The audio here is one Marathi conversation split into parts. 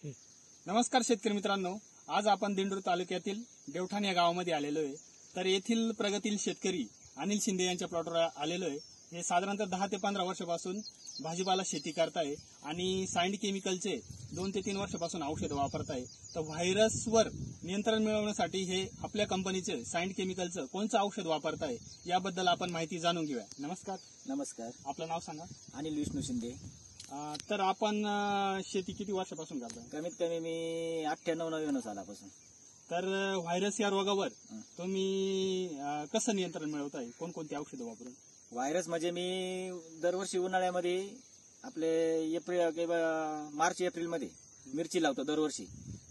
नमस्कार शेतकरी मित्रांनो, आज आपण दिंडोरी तालुक्यातील देवठाण या गावामध्ये आलेलो आहे। तर येथील प्रगतील शेतकरी अनिल शिंदे यांच्या प्लॉटवर आलेलो आहे। हे साधारणतः 10 ते 15 वर्षापासून भाजीपाला शेती करताय आणि साइंड केमिकलचे 2 ते 3 वर्षापासून औषध वापरताय। तर व्हायरसवर नियंत्रण मिळवण्यासाठी हे आपल्या कंपनीचे साइंड केमिकलचं कोणतं औषध वापरताय याबद्दल आपण माहिती जाणून घेऊया। नमस्कार, आपलं नाव सांगा। अनिल विष्णू शिंदे। तर आपण शेती किती वर्षापासून करताय? कमीत कमी मी 98-99 सालापासून। तर व्हायरस या रोगावर तुम्ही कसं नियंत्रण मिळवताय? कोणकोणती औषधं वापरून? व्हायरस म्हणजे मी दरवर्षी उन्हाळ्यामध्ये आपले एप्रिल किंवा मार्च एप्रिल मध्ये मिरची लावतो दरवर्षी।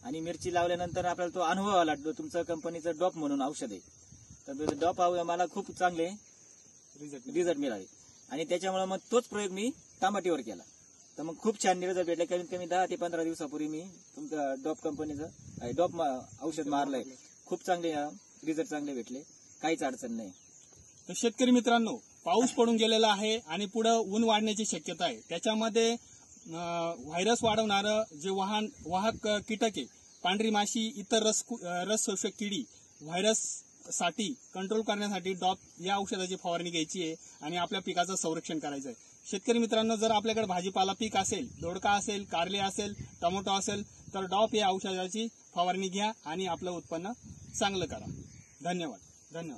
आणि मिरची लावल्यानंतर आपल्याला तो अनुभव आला, तुमचं कंपनीचं डॉप म्हणून औषध आहे। तर डॉप मला खूप चांगले रिझल्ट मिळाले आणि त्याच्यामुळे मग तोच प्रयोग मी टमाटीवर केला। तर मग खूप छान रिझल्ट भेटले। कमीत कमी 10 ते 15 दिवसापूर्वी मी तुमचं डॉप कंपनीचं डॉप औषध मारलंय। खूप चांगले रिझल्ट चांगले भेटले, काहीच अडचण नाही। तर शेतकरी मित्रांनो, पाऊस पडून गेलेला आहे आणि पुढे ऊन वाढण्याची शक्यता आहे। त्याच्यामध्ये व्हायरस वाढवणारं जे वाहक कीटक आहे, पांढरी माशी, इतर रस शोषक किडी, व्हायरस साठी कंट्रोल करण्यासाठी डॉप या औषधाची फवारणी घ्यायची आहे आणि आपल्या पिकाचं संरक्षण करायचं आहे। शेतकरी मित्रांनो, जर आपल्याकडे भाजीपाला पीक असेल, दोडका असेल, कारले असेल, टोमॅटो असेल, तर डॉप या औषधाची फवारणी घ्या आणि आपलं उत्पन्न चांगलं करा। धन्यवाद।